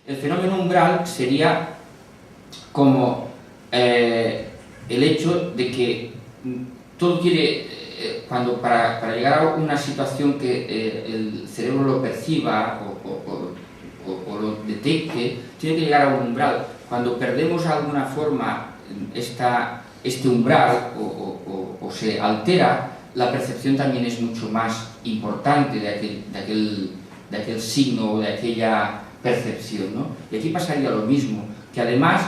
El fenómeno umbral sería como el hecho de que todo quiere, para llegar a una situación que el cerebro lo perciba o lo detecte, tiene que llegar a un umbral. Cuando perdemos de alguna forma este umbral o se altera, la percepción también es mucho más importante de aquel signo o de aquella percepción, ¿no? Y aquí pasaría lo mismo, que además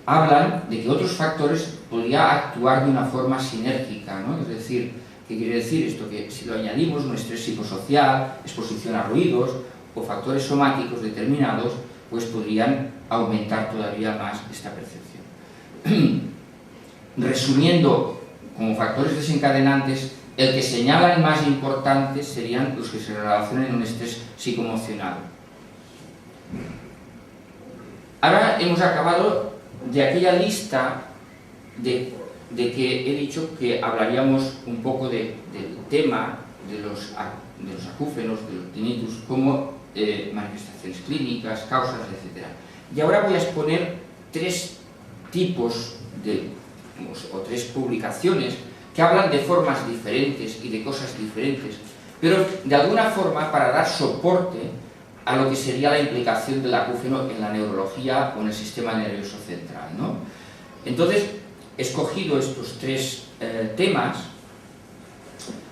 hablan de que otros factores podrían actuar de una forma sinérgica, ¿no? Es decir, ¿qué quiere decir esto? Que si lo añadimos un estrés psicosocial, exposición a ruidos o factores somáticos determinados, pues podrían aumentar todavía más esta percepción. Resumiendo, como factores desencadenantes, el que señalan más importantes serían los que se relacionan con un estrés psicoemocional. Ahora hemos acabado de aquella lista de que he dicho que hablaríamos un poco del tema de los acúfenos, de los tinnitus, como manifestaciones clínicas, causas, etc. Y ahora voy a exponer tres tipos o tres publicaciones que hablan de formas diferentes y de cosas diferentes, pero de alguna forma para dar soporte a lo que sería la implicación del acúfeno en la neurología o en el sistema nervioso central, ¿no? Entonces, he escogido estos tres temas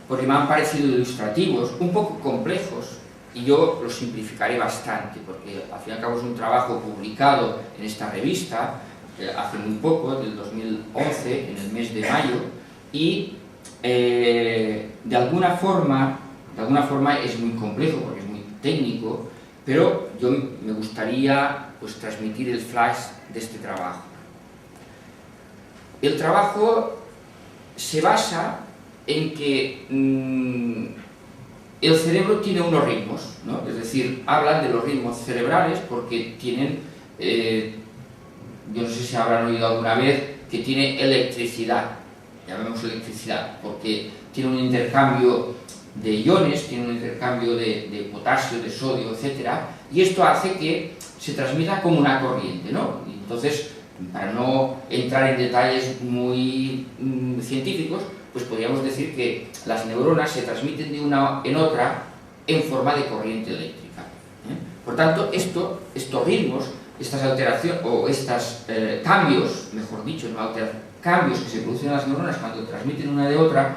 porque me han parecido ilustrativos, un poco complejos, y yo los simplificaré bastante, porque al fin y al cabo es un trabajo publicado en esta revista hace muy poco, del 2011, en el mes de mayo, y de alguna forma es muy complejo porque es muy técnico, pero yo me gustaría pues transmitir el flash de este trabajo. El trabajo se basa en que el cerebro tiene unos ritmos, ¿no? Es decir, hablan de los ritmos cerebrales porque tienen, yo no sé si habrán oído alguna vez, que tiene electricidad, llamemos electricidad, porque tiene un intercambio de iones, tiene un intercambio de potasio, de sodio, etc. Y esto hace que se transmita como una corriente, ¿no? Entonces, para no entrar en detalles muy científicos, pues podríamos decir que las neuronas se transmiten de una en otra en forma de corriente eléctrica. Por tanto, estos ritmos, estas alteraciones, o estos cambios, mejor dicho, no cambios que se producen en las neuronas cuando transmiten una de otra,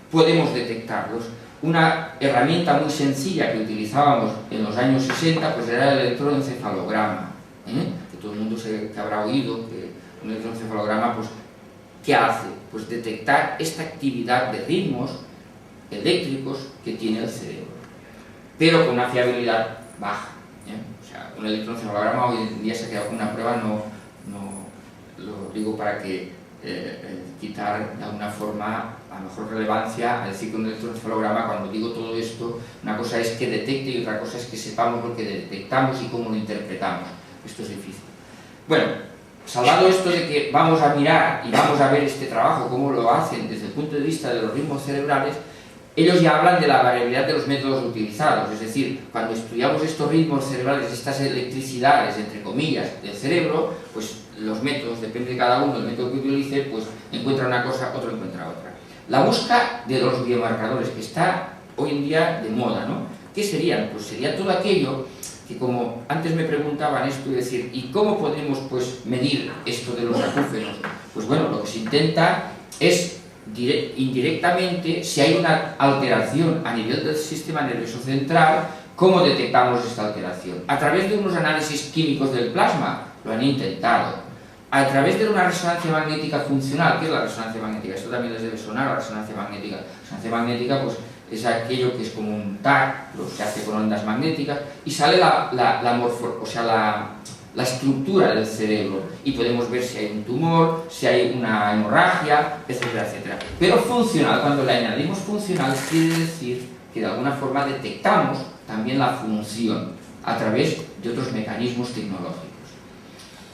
podemos detectarlos. Una herramienta muy sencilla que utilizábamos en los años 60 pues era el electroencefalograma, que todo el mundo que habrá oído, que un electroencefalograma, pues, ¿qué hace? Pues detectar esta actividad de ritmos eléctricos que tiene el cerebro, pero con una fiabilidad baja. O sea, un electroencefalograma hoy en día se ha quedado con una prueba, no lo digo para que quitar de alguna forma a mejor relevancia a decir que un electroencefalograma, cuando digo todo esto, una cosa es que detecte y otra cosa es que sepamos lo que detectamos y cómo lo interpretamos. Esto es difícil. Bueno, salvado esto de que vamos a mirar y vamos a ver este trabajo, cómo lo hacen desde el punto de vista de los ritmos cerebrales, ellos ya hablan de la variabilidad de los métodos utilizados, es decir, cuando estudiamos estos ritmos cerebrales, estas electricidades, entre comillas, del cerebro, pues los métodos, depende de cada uno, el método que utilice, pues encuentra una cosa, otro encuentra otra. La búsqueda de los biomarcadores, que está hoy en día de moda, ¿no? ¿Qué serían? Pues sería todo aquello que, como antes me preguntaban esto, es decir, ¿y cómo podemos pues medir esto de los acúfenos? Pues bueno, lo que se intenta es indirectamente, si hay una alteración a nivel del sistema nervioso central, ¿cómo detectamos esta alteración? A través de unos análisis químicos del plasma, lo han intentado. A través de una resonancia magnética funcional. ¿Qué es la resonancia magnética? Esto también les debe sonar, la resonancia magnética. La resonancia magnética pues, es aquello que es como un TAC, lo se hace con ondas magnéticas, y sale la estructura del cerebro, y podemos ver si hay un tumor, si hay una hemorragia, etcétera, etcétera. Pero funcional, cuando le añadimos funcional, quiere decir que de alguna forma detectamos también la función a través de otros mecanismos tecnológicos.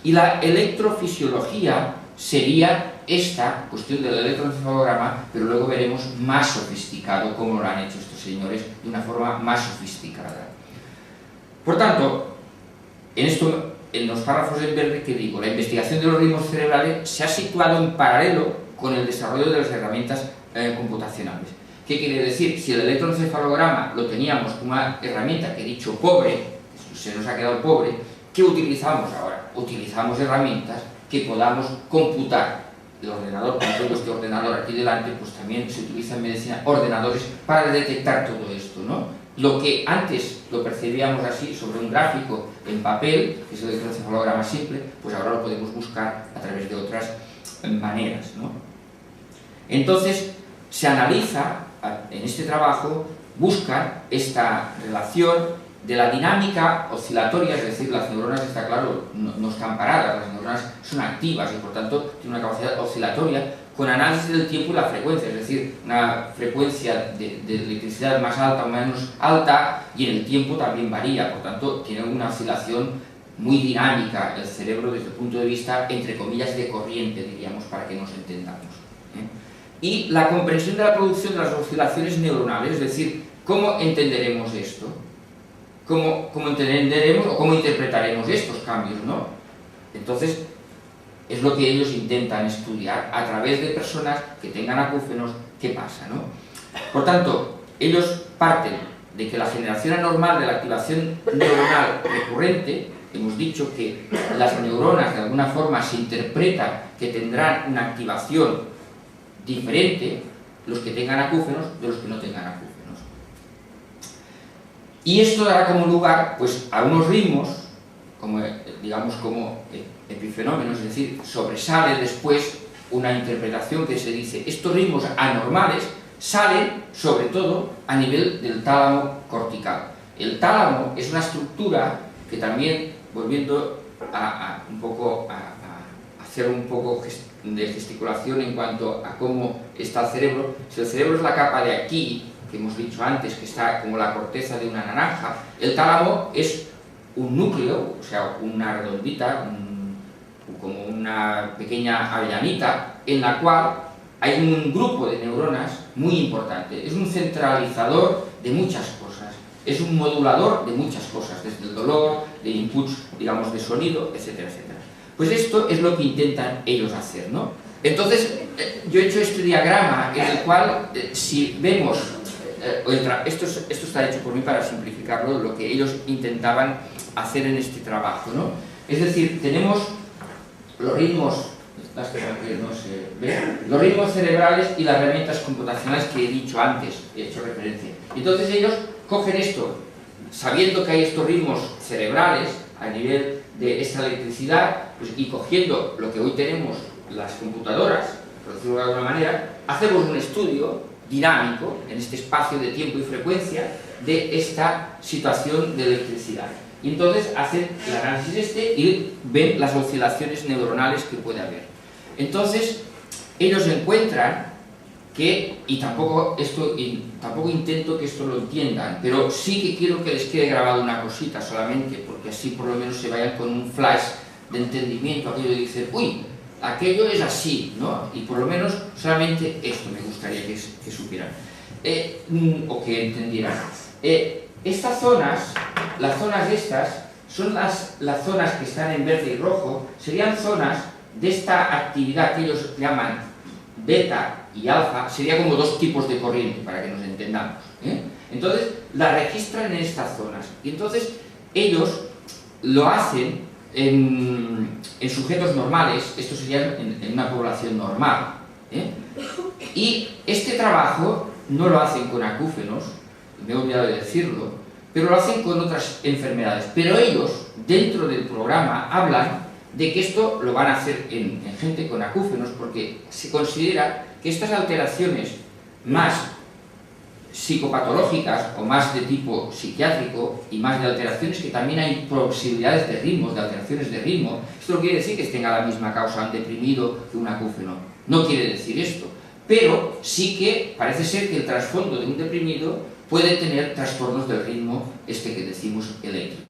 Y la electrofisiología sería esta cuestión del electroencefalograma, pero luego veremos más sofisticado cómo lo han hecho estos señores de una forma más sofisticada. Por tanto, en esto en los párrafos en verde que digo, la investigación de los ritmos cerebrales se ha situado en paralelo con el desarrollo de las herramientas computacionales. ¿Qué quiere decir? Si el electroencefalograma lo teníamos como una herramienta que he dicho pobre, se nos ha quedado pobre, ¿qué utilizamos ahora? Utilizamos herramientas que podamos computar. El ordenador, como tengo este ordenador aquí delante, pues también se utiliza en medicina ordenadores para detectar todo esto, ¿no? Lo que antes lo percibíamos así sobre un gráfico en papel, que es el electroencefalograma simple, pues ahora lo podemos buscar a través de otras maneras, ¿no? Entonces, se analiza en este trabajo, buscan esta relación de la dinámica oscilatoria, es decir, las neuronas, está claro, no están paradas, las neuronas son activas y por tanto tienen una capacidad oscilatoria con análisis del tiempo y la frecuencia, es decir, una frecuencia de electricidad más alta o menos alta y en el tiempo también varía, por tanto tiene una oscilación muy dinámica el cerebro desde el punto de vista, entre comillas, de corriente, diríamos, para que nos entendamos. Y la comprensión de la producción de las oscilaciones neuronales, es decir, ¿cómo entenderemos esto? ¿Cómo entenderemos o cómo interpretaremos estos cambios, ¿no? Entonces, es lo que ellos intentan estudiar a través de personas que tengan acúfenos, qué pasa, ¿no? Por tanto, ellos parten de que la generación anormal de la activación neuronal recurrente, hemos dicho que las neuronas de alguna forma se interpreta que tendrán una activación diferente, los que tengan acúfenos de los que no tengan acúfenos. Y esto dará como lugar, pues, a unos ritmos, como, digamos, como epifenómenos, es decir, sobresale después una interpretación que se dice, estos ritmos anormales salen, sobre todo, a nivel del tálamo cortical. El tálamo es una estructura que también, volviendo un poco a hacer un poco de gesticulación en cuanto a cómo está el cerebro, si el cerebro es la capa de aquí, que hemos dicho antes, que está como la corteza de una naranja, el tálamo es un núcleo, o sea, una redondita, como una pequeña avellanita, en la cual hay un grupo de neuronas muy importante. Es un centralizador de muchas cosas, es un modulador de muchas cosas, desde el dolor, de inputs, digamos, de sonido, etcétera, etcétera. Pues esto es lo que intentan ellos hacer, ¿no? Entonces, yo he hecho este diagrama en el cual, si vemos, esto está hecho por mí para simplificarlo, lo que ellos intentaban hacer en este trabajo, ¿no? Es decir, tenemos los ritmos, los ritmos cerebrales y las herramientas computacionales que he dicho antes, he hecho referencia. Entonces ellos cogen esto, sabiendo que hay estos ritmos cerebrales a nivel de esta electricidad, pues, y cogiendo lo que hoy tenemos las computadoras, por decirlo de alguna manera, hacemos un estudio dinámico, en este espacio de tiempo y frecuencia, de esta situación de electricidad. Y entonces hacen el análisis y ven las oscilaciones neuronales que puede haber. Entonces, ellos encuentran que, y tampoco intento que esto lo entiendan, pero sí que quiero que les quede grabado una cosita solamente, porque así por lo menos se vayan con un flash de entendimiento, aquello de decir, uy, aquello es así, ¿no? Y por lo menos solamente esto me gustaría que supieran, o que entendieran. Estas zonas, las zonas estas, son las zonas que están en verde y rojo, serían zonas de esta actividad que ellos llaman beta y alfa, sería como dos tipos de corriente, para que nos entendamos, ¿eh? Entonces, la registran en estas zonas, y entonces ellos lo hacen en sujetos normales, esto sería en una población normal, ¿eh? Y este trabajo no lo hacen con acúfenos, me he olvidado de decirlo, pero lo hacen con otras enfermedades. Pero ellos, dentro del programa, hablan de que esto lo van a hacer en gente con acúfenos, porque se considera que estas alteraciones más psicopatológicas o más de tipo psiquiátrico y más de alteraciones, que también hay posibilidades de ritmos, de alteraciones de ritmo, esto no quiere decir que tenga la misma causa un deprimido que un acúfeno, no quiere decir esto, pero sí que parece ser que el trasfondo de un deprimido puede tener trastornos del ritmo que decimos eléctrico.